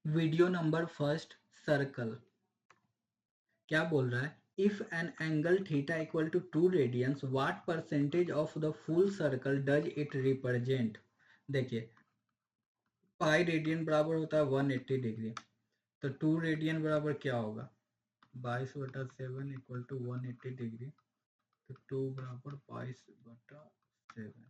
Video number first, circle क्या बोल रहा है, if an angle theta equal to 2 radians what percentage of the full circle does it represent. देखिए pi radian बराबर होता है 180 डिग्री, तो 2 रेडियन बराबर क्या होगा 22/7 इक्वल टू 180 डिग्री, तो 2 बराबर 22/7।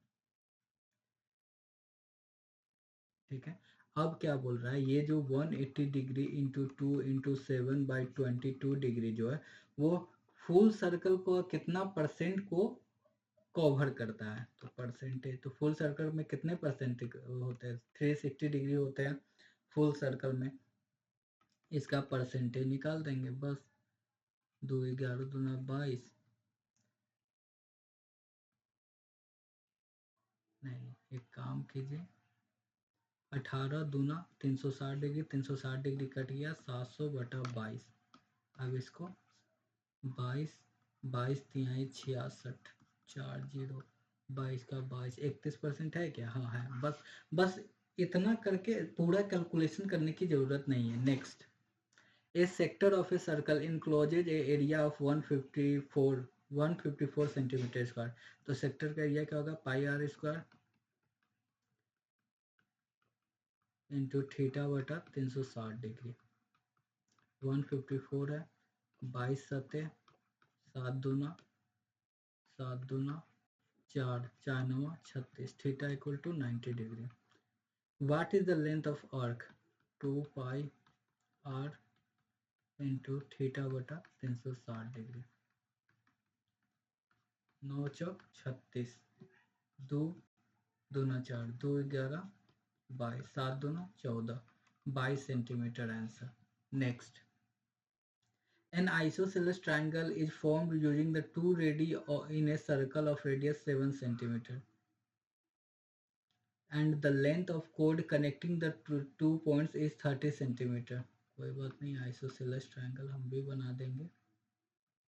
ठीक है। अब क्या बोल रहा है, ये जो 180 डिग्री इंटू 2 इंटू 7/22 डिग्री जो है वो फुल सर्कल को कितना परसेंट को कवर करता है। तो परसेंटेज, तो फुल सर्कल में कितने परसेंट होते हैं, 360 डिग्री होते हैं फुल सर्कल में। इसका परसेंटेज निकाल देंगे बस। 2 11 दूना 22, नहीं एक काम कीजिए, 18 दूना 360 डिग्री, 360 डिग्री कट गया 700/22। अब इसको 22, 22 तिहाई 66, 4 0, 22 का 22, 31% है क्या, हाँ है। बस बस इतना करके पूरा कैलकुलेशन करने की जरूरत नहीं है। Next, a sector of a circle encloses a area of 154 centimetre square. तो सेक्टर का एरिया क्या होगा, pi r square into theta degree. 154 है, 22 सतह 7 दूना 4, 4 9 36, theta equal to 90 degree. What is the length of arc, 2 pi r into theta degree. 9 चौक 36, 2 दूना 4, 2 11 22, 7 दूना 14, 22 centimetre answer. Next, an isosceles triangle is formed using the two radii in a circle of radius 7 centimeter and the length of chord connecting the two points is 30 centimetre. कोई बात नहीं, isosceles triangle हम भी बना देंगे।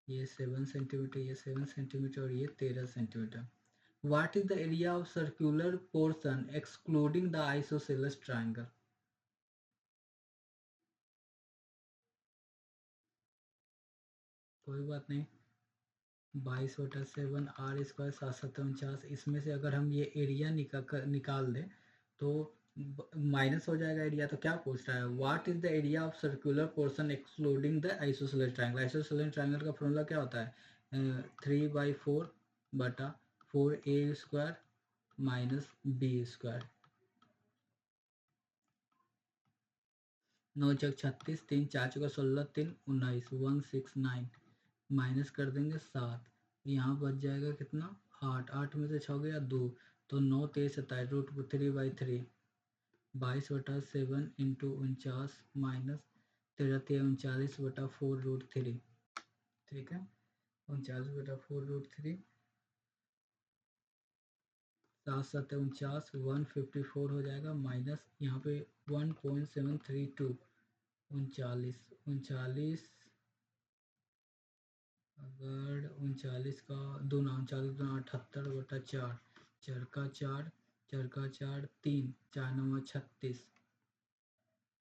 ये 7 centimetre, ये 7 centimetre और ये 13 centimetre. What is the area of circular portion excluding the isosceles triangle. कोई बात नहीं, 22/7 r² 7 7 49। इसमें से अगर हम ये एरिया निकाल दें तो माइनस हो जाएगा एरिया। तो क्या पूछ रहा है, what is the area of circular portion excluding the isosceles triangle. Isosceles triangle का फॉर्मूला क्या होता है, 3/4/4a² माइनस b²। 9 चौक 36, 3 4 चौका 16, 3 19, 169 माइनस कर देंगे 7। यहाँ बच जाएगा कितना, 8, 8 में से 6 गया 2, तो 9 3 27 √3/3, 22/7 इंटू 49 माइनस 13 3 39/4 √3। ठीक है, 49/4 √3, 7 7 49, 154 हो जाएगा माइनस यहाँ पे 1.732, 39 अगर 39 का दूना 39 दूना 78/4, चरका 4, चरका 4 3, 4 9 36।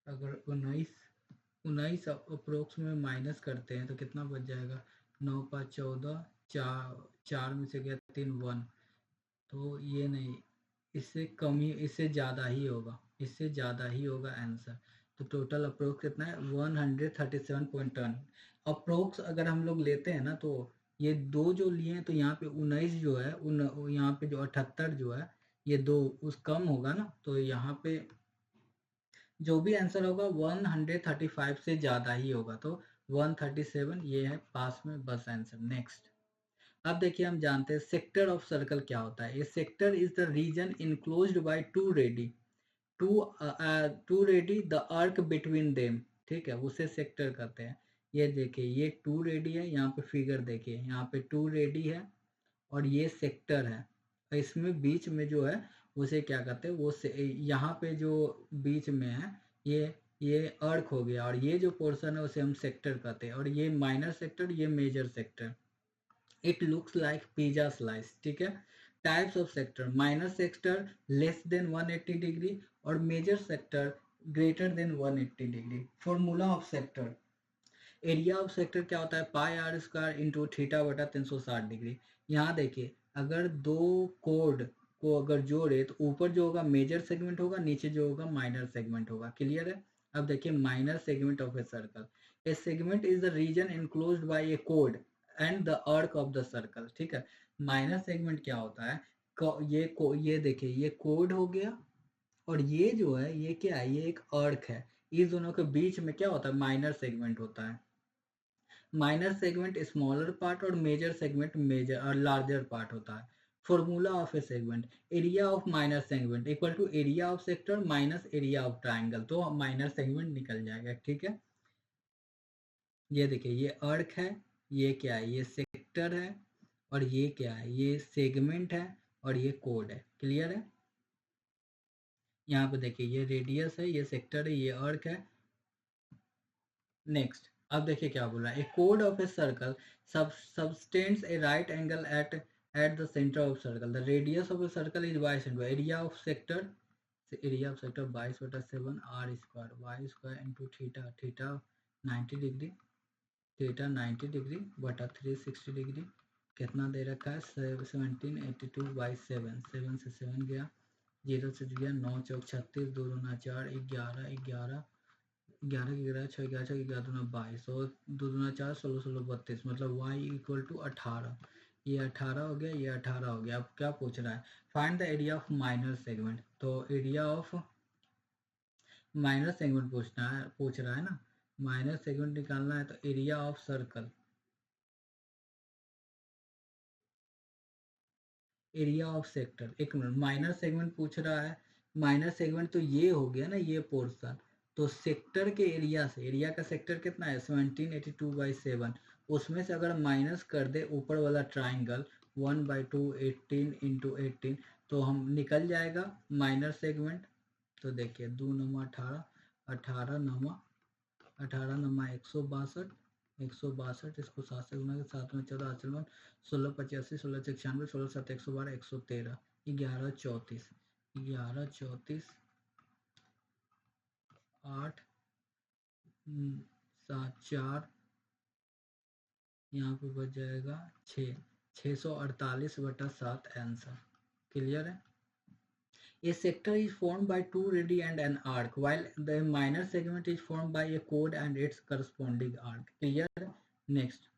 अगर 19 अप्रोक्स में माइनस करते हैं तो कितना बच जाएगा, 9 5 14, 4 4 में से गया 3 1। तो ये नहीं, इससे कम ही, इससे ज़्यादा ही होगा, इससे ज़्यादा ही होगा आंसर। तो टोटल अप्रोक्स कितना है, 137.10 अप्रोक्स। अगर हम लोग लेते हैं ना तो ये दो जो लिए हैं तो यहाँ पे 19 जो है उन, यहाँ पे जो 78 जो है ये दो उस कम होगा ना, तो यहाँ पे जो भी आंसर होगा 135 से ज़्यादा ही होगा। तो 137 ये है पास में बस आंसर। नेक्स्ट, अब देखिए हम जानते हैं सेक्टर ऑफ सर्कल क्या होता है। ये sector is the region enclosed by two radii, two radii the arc between them. ठीक है, उसे सेक्टर कहते हैं। ये देखिए ये टू रेडी है, यहाँ पे फिगर देखिए, यहाँ पे टू रेडी है और ये सेक्टर है। इसमें बीच में जो है उसे क्या कहते हैं, वो यहाँ पे जो बीच में है ये अर्क हो गया, और ये जो पोर्शन है उसे हम सेक्टर कहते हैं। और ये माइनर सेक्टर, ये major sector. It looks like pizza slice. ठीक है। Types of sector, minor sector less than 180 degree और major sector greater than 180 degree. Formula of sector, area of sector क्या होता है, pi r square into theta बटा 360 degree. यहाँ देखिए अगर दो कोड को अगर जोड़े तो ऊपर जो होगा मेजर सेगमेंट होगा, नीचे जो होगा माइनर सेगमेंट होगा। क्लियर है? अब देखिए minor segment of a circle, a segment is the region enclosed by a कोड and the arc of the circle. ठीक है, माइनर सेगमेंट क्या होता है, ये देखिए ये कोड हो गया और ये जो है ये क्या है, ये एक आर्क है। इस दोनों के बीच में क्या होता है, माइनर सेगमेंट होता है। माइनर सेगमेंट स्मॉलर पार्ट और मेजर सेगमेंट मेजर और लार्जर पार्ट होता है। Formula of a segment, area of minor segment equal to area of sector minus area of triangle, तो माइनर सेगमेंट निकल जाएगा। ठीक है, ये देखिए ये अर्क है, ये क्या है, ये सेक्टर है, और ये क्या है, ये सेगमेंट है, और ये कोड है। क्लियर है? यहाँ पे देखिए ये रेडियस है, ये सेक्टर है, ये अर्क है। नेक्स्ट, अब देखिए क्या बोल रहा है, ए कोड of a circle subtends a right angle at the center of circle. The radius of a circle is y into area of sector, area of sector 22/7 r square, y square into theta, theta 90 degree, theta 90 degree बटा 360 degree. कितना दे रखा है, 1782/7, 7 से 7 गया, 0 से गया, 9 चौक 36, 2 दूना 4, 11, 11, 11 की 11 छः 11 छः 11 दूना 22 और 2 दूना 4, 16 16 32, मतलब y इक्वल टू 18। ये 18 हो गया, ये 18 हो गया। अब क्या पूछ रहा है, find the area of minor segment. तो एरिया ऑफ माइनर सेगमेंट पूछ रहा है ना, माइनर सेगमेंट निकालना है तो area of circle, area of sector. एक मिनट, माइनर सेगमेंट पूछ रहा है, माइनर सेगमेंट तो ये हो गया ना, ये पोर्शन। तो सेक्टर के एरिया से, एरिया का सेक्टर कितना है 1782/7, उसमें से अगर माइनस कर दे ऊपर वाला ट्राइंगल 1/2 18 इंटू 18, तो हम निकल जाएगा माइनर सेगमेंट। तो देखिए 2 नमा 18, 18 नमा 18 नमा 162, 162, इसको 7 से गुना, 7 में 14, 8 16 85, 16 96, 16 7 112, 113, 11 34, 11 34, 8 7 4, यहाँ पे बच जाएगा 6, 648/7 आंसर। क्लियर है? A sector is formed by two radii and an arc, while the minor segment is formed by a chord and its corresponding arc. Clear? Next.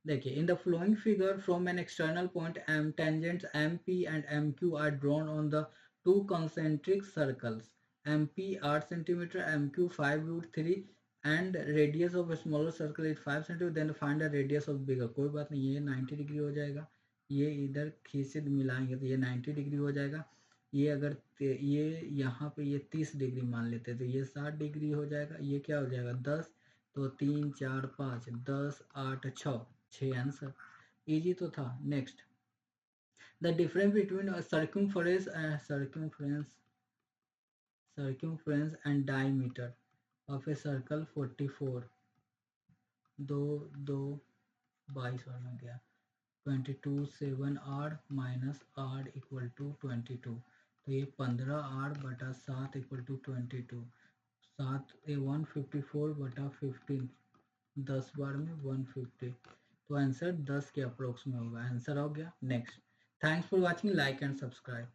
देखिए, in the flowing figure, from an external point, tangents MP and MQ are drawn on the two concentric circles. MP 8 centimeter, MQ 5√3, and radius of a smaller circle is 5 centimeter. Then find the radius of bigger. कोई बात नहीं, ये 90 degree हो जाएगा। ये इधर खींचे मिलाएंगे तो ये 90 डिग्री हो जाएगा। ये अगर ये यहाँ पे ये 30 डिग्री मान लेते हैं तो ये 60 डिग्री हो जाएगा। ये क्या हो जाएगा 10, तो 3 4 5 10 8 6 आंसर। इजी तो था। Next, the difference between circumference and diameter of a circle 44, 2 2 22 में गया 22 7 r minus r equal to 22, तो ये 15r/7 इक्वल टू 22, 154/15, 10 बार में 150, तो आंसर 10 के अप्रोक्स में होगा। आंसर हो गया। Next, thanks for watching, like and subscribe.